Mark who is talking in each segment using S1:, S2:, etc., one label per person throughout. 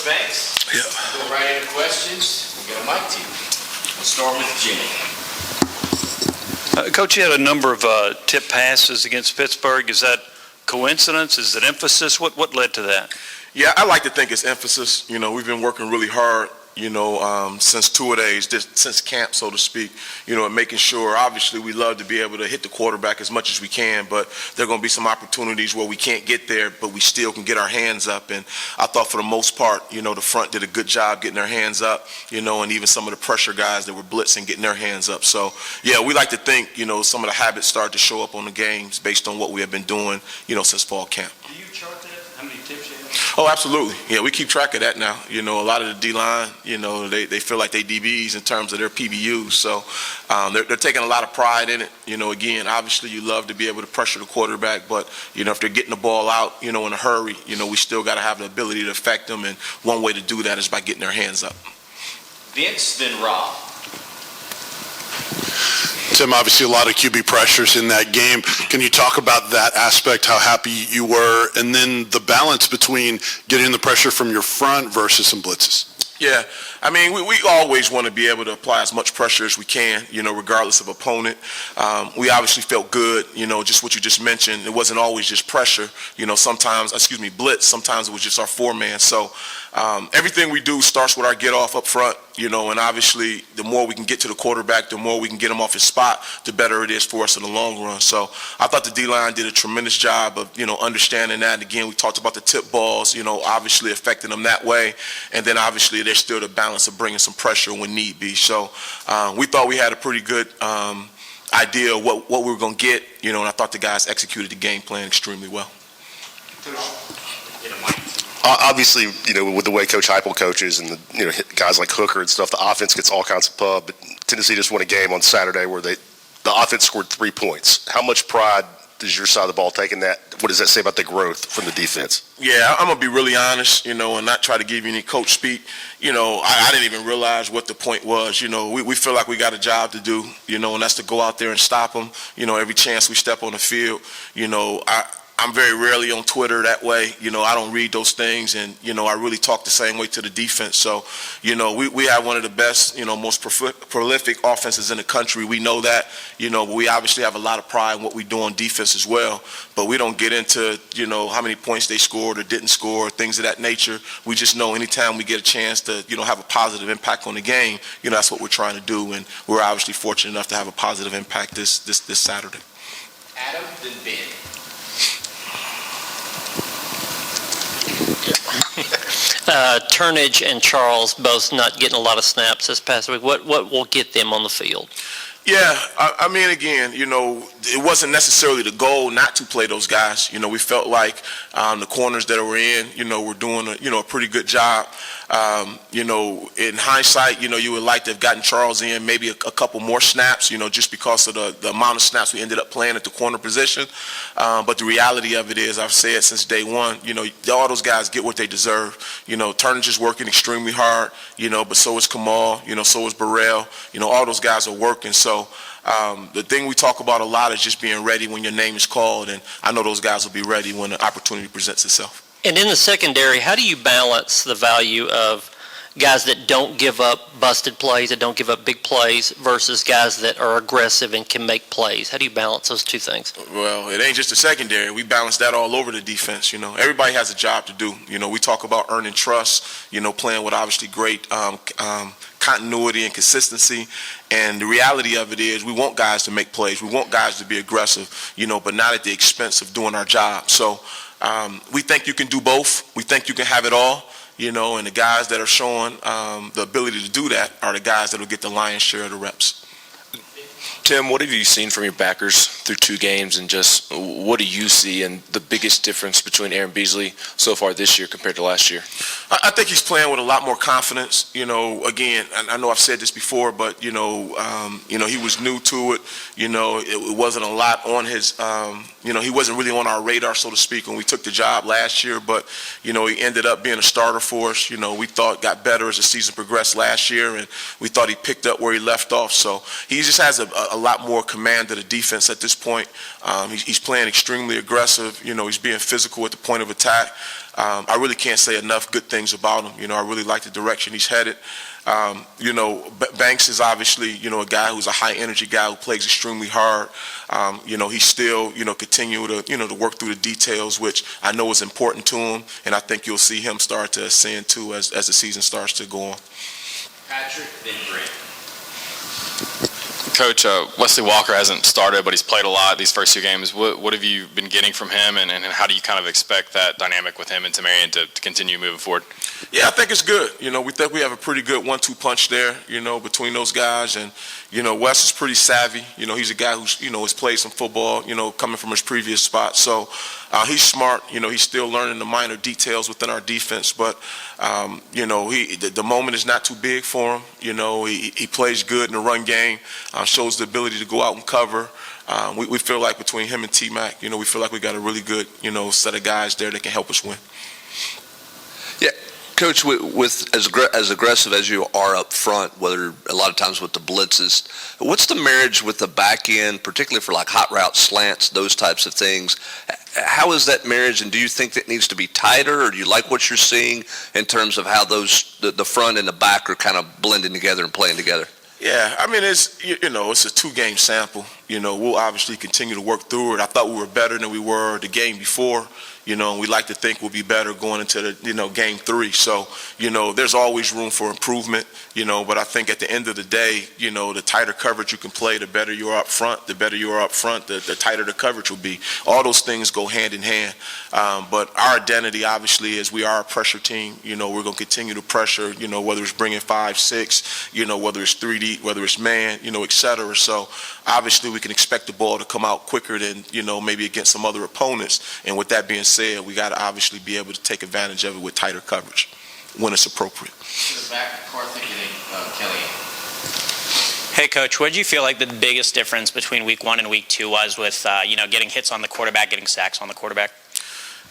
S1: Thanks.
S2: Yeah.
S1: Go right into questions. We'll get a mic to you. We'll start with Jimmy.
S3: Coach, you had a number of tip passes against Pittsburgh. Is that coincidence? Is it emphasis? What led to that?
S2: Yeah, I like to think it's emphasis. We've been working really hard, since two-a-days, since camp, so to speak, and making sure, obviously, we love to be able to hit the quarterback as much as we can, but there are going to be some opportunities where we can't get there, but we still can get our hands up. And I thought for the most part, the front did a good job getting their hands up, and even some of the pressure guys that were blitzing getting their hands up. So, yeah, we like to think, some of the habits start to show up on the games based on what we have been doing, since fall camp.
S3: Do you chart that? How many tips you have?
S2: Oh, absolutely. Yeah, we keep track of that now. A lot of the D-line, they feel like they DBs in terms of their PBUs. So they're taking a lot of pride in it. Again, obviously you love to be able to pressure the quarterback, but, if they're getting the ball out, in a hurry, we still got to have the ability to affect them. And one way to do that is by getting their hands up.
S1: Vince, then Rob.
S4: Tim, obviously a lot of QB pressures in that game. Can you talk about that aspect, how happy you were, and then the balance between getting the pressure from your front versus some blitzes?
S2: Yeah, I mean, we always want to be able to apply as much pressure as we can, regardless of opponent. We obviously felt good, just what you just mentioned. It wasn't always just pressure, sometimes, blitz. Sometimes it was just our four-man. So everything we do starts with our get-off up front, and obviously the more we can get to the quarterback, the more we can get him off his spot, the better it is for us in the long run. So I thought the D-line did a tremendous job of, understanding that. And again, we talked about the tip balls, obviously affecting them that way. And then obviously there's still the balance of bringing some pressure when need be. So we thought we had a pretty good idea of what we were going to get, and I thought the guys executed the game plan extremely well.
S5: Obviously, with the way Coach Heupel coaches and guys like Hooker and stuff, the offense gets all kinds of pub. But Tennessee just won a game on Saturday where the offense scored 3 points. How much pride does your side of the ball take in that? What does that say about the growth from the defense?
S2: Yeah, I'm going to be really honest, and not try to give you any coach speak. I didn't even realize what the point was. We feel like we got a job to do, and that's to go out there and stop them, every chance we step on the field. I'm very rarely on Twitter that way. I don't read those things, and, I really talk the same way to the defense. So, we have one of the best, most prolific offenses in the country. We know that, but we obviously have a lot of pride in what we do on defense as well. But we don't get into, how many points they scored or didn't score, things of that nature. We just know anytime we get a chance to, have a positive impact on the game, that's what we're trying to do. And we're obviously fortunate enough to have a positive impact this Saturday.
S1: Adam, then Ben.
S6: Turnage and Charles both not getting a lot of snaps this past week. What will get them on the field?
S2: Yeah, I mean, again, it wasn't necessarily the goal not to play those guys. We felt like the corners that were in, were doing a pretty good job. In hindsight, you would like to have gotten Charles in maybe a couple more snaps, just because of the amount of snaps we ended up playing at the corner position. But the reality of it is, I've said since day one, all those guys get what they deserve. Turnage is working extremely hard, but so is Kamal, so is Burrell. All those guys are working. So the thing we talk about a lot is just being ready when your name is called, and I know those guys will be ready when the opportunity presents itself.
S6: And in the secondary, how do you balance the value of guys that don't give up busted plays, that don't give up big plays, versus guys that are aggressive and can make plays? How do you balance those two things?
S2: Well, it ain't just the secondary. We balance that all over the defense. Everybody has a job to do. We talk about earning trust, playing with obviously great continuity and consistency. And the reality of it is we want guys to make plays. We want guys to be aggressive, but not at the expense of doing our job. So we think you can do both. We think you can have it all, and the guys that are showing the ability to do that are the guys that will get the lion's share of the reps.
S7: Tim, what have you seen from your backers through 2 games, and just what do you see and the biggest difference between Aaron Beasley so far this year compared to last year?
S2: I think he's playing with a lot more confidence. Again, I know I've said this before, but he was new to it. It wasn't a lot on his. He wasn't really on our radar, so to speak, when we took the job last year. But he ended up being a starter for us. We thought got better as the season progressed last year, and we thought he picked up where he left off. So he just has a lot more command of the defense at this point. He's playing extremely aggressive. He's being physical at the point of attack. I really can't say enough good things about him. I really like the direction he's headed. Banks is obviously, a guy who's a high energy guy who plays extremely hard. He's still, continue to work through the details, which I know is important to him. And I think you'll see him start to ascend too as the season starts to go on.
S1: Patrick, then Brent.
S8: Coach, Wesley Walker hasn't started, but he's played a lot these first 2 games. What have you been getting from him, and how do you kind of expect that dynamic with him and Tamarian to continue moving forward?
S2: Yeah, I think it's good. We think we have a pretty good 1-2 punch there, between those guys. And, Wes is pretty savvy. He's a guy who's, has played some football, coming from his previous spot. So he's smart. He's still learning the minor details within our defense. But, the moment is not too big for him. He plays good in the run game, shows the ability to go out and cover. We feel like between him and T-Mac, we feel like we got a really good, set of guys there that can help us win.
S9: Yeah. Coach, with as aggressive as you are up front, whether a lot of times with the blitzes, what's the marriage with the back end, particularly for like hot route slants, those types of things? How is that marriage, and do you think that needs to be tighter, or do you like what you're seeing in terms of how the front and the back are kind of blending together and playing together?
S2: Yeah, I mean, it's a 2-game sample. We'll obviously continue to work through it. I thought we were better than we were the game before. And we like to think we'll be better going into the, game 3. So, there's always room for improvement, but I think at the end of the day, the tighter coverage you can play, the better you are up front. The better you are up front, the tighter the coverage will be. All those things go hand in hand. But our identity, obviously, is we are a pressure team. We're going to continue to pressure, whether it's bringing 5-6, whether it's 3D, whether it's man, et cetera. So, obviously, we can expect the ball to come out quicker than, maybe against some other opponents. And with that being said, we got to obviously be able to take advantage of it with tighter coverage when it's appropriate.
S1: To the back, McCarthy, and Kelly.
S10: Hey, Coach, what did you feel like the biggest difference between week 1 and week 2 was with, getting hits on the quarterback, getting sacks on the quarterback?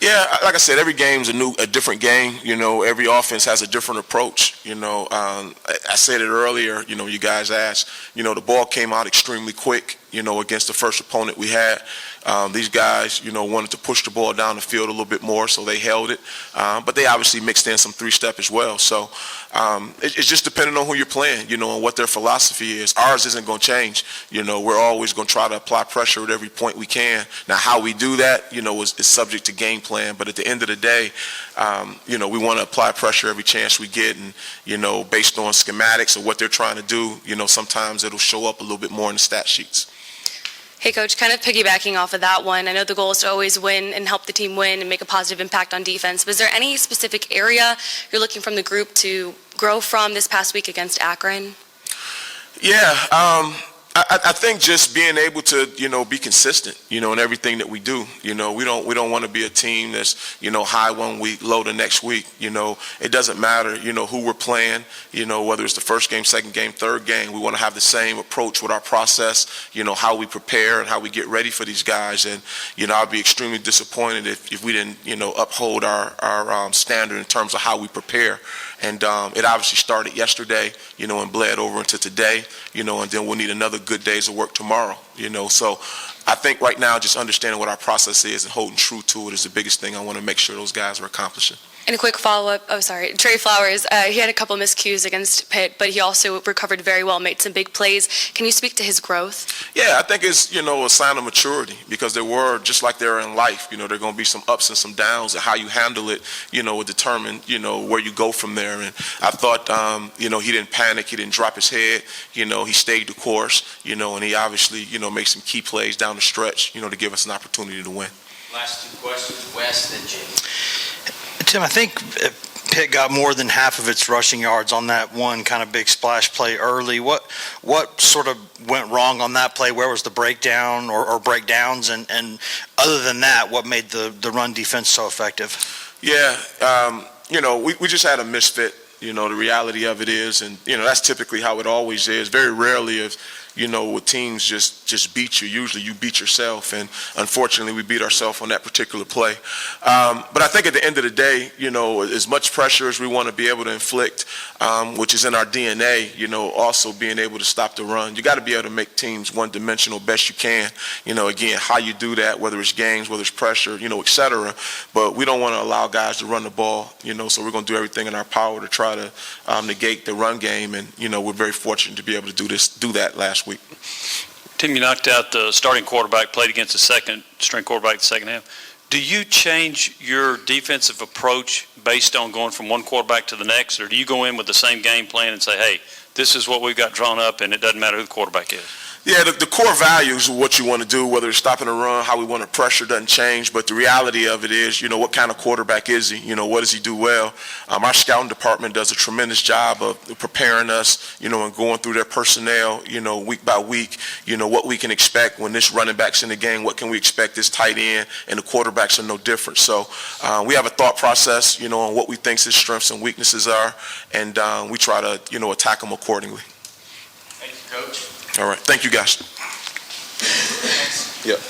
S2: Yeah, like I said, every game's a different game. Every offense has a different approach. I said it earlier, you guys asked, the ball came out extremely quick, against the first opponent we had. These guys, wanted to push the ball down the field a little bit more, so they held it. But they obviously mixed in some 3-step as well. So it's just depending on who you're playing, and what their philosophy is. Ours isn't going to change. We're always going to try to apply pressure at every point we can. Now, how we do that, is subject to game plan. But at the end of the day, we want to apply pressure every chance we get. And, based on schematics of what they're trying to do, sometimes it'll show up a little bit more in the stat sheets.
S11: Hey, Coach, kind of piggybacking off of that one, I know the goal is to always win and help the team win and make a positive impact on defense. Was there any specific area you're looking from the group to grow from this past week against Akron? Yeah, I think just being able to, be consistent, in everything that we do. We don't want to be a team that's, high one week, low the next week. It doesn't matter, who we're playing, whether it's the first game, second game, third game. We want to have the same approach with our process, how we prepare and how we get ready for these guys. And, I'd be extremely disappointed if we didn't, uphold our standard in terms of how we prepare. And it obviously started yesterday, and bled over into today, and then we'll need another good days of work tomorrow, So I think right now just understanding what our process is and holding true to it is the biggest thing I want to make sure those guys are accomplishing. And a quick follow-up, Trey Flowers, he had a couple miscues against Pitt, but he also recovered very well, made some big plays. Can you speak to his growth?
S2: Yeah, I think it's, a sign of maturity because there were, just like there are in life, there are going to be some ups and some downs, and how you handle it, will determine, where you go from there. And I thought, he didn't panic, he didn't drop his head, he stayed the course, and he obviously, made some key plays down the stretch, to give us an opportunity to win.
S1: Last 2 questions, Wes, then Jimmy.
S12: Tim, I think Pitt got more than half of its rushing yards on that one kind of big splash play early. What sort of went wrong on that play? Where was the breakdown or breakdowns? And other than that, what made the run defense so effective?
S2: Yeah, we just had a misfit. The reality of it is, and, that's typically how it always is. Very rarely if,
S11: with teams just beat you. Usually you beat yourself, and unfortunately we beat ourselves on that particular play. But I think at the end of the day, as much pressure as we want to be able to inflict, which is in our DNA, also being able to stop the run. You got to be able to make teams one-dimensional best you can. Again, how you do that, whether it's games, whether it's pressure, et cetera. But we don't want to allow guys to run the ball, so we're going to do everything in our power to try to negate the run game. And, we're very fortunate to be able to do that last week.
S3: Tim, you knocked out the starting quarterback, played against the second-string quarterback in the second half. Do you change your defensive approach based on going from one quarterback to the next, or do you go in with the same game plan and say, hey, this is what we've got drawn up, and it doesn't matter who the quarterback is?
S11: Yeah, the core values of what you want to do, whether it's stopping the run, how we want to pressure, doesn't change. But the reality of it is, what kind of quarterback is he? What does he do well? Our scouting department does a tremendous job of preparing us, and going through their personnel, week by week, what we can expect when this running back's in the game, what can we expect this tight end, and the quarterbacks are no different. So we have a thought process, on what we think his strengths and weaknesses are, and we try to, attack them accordingly.
S1: Thank you, Coach.
S11: All right. Thank you, guys.
S1: Thanks.
S11: Yep.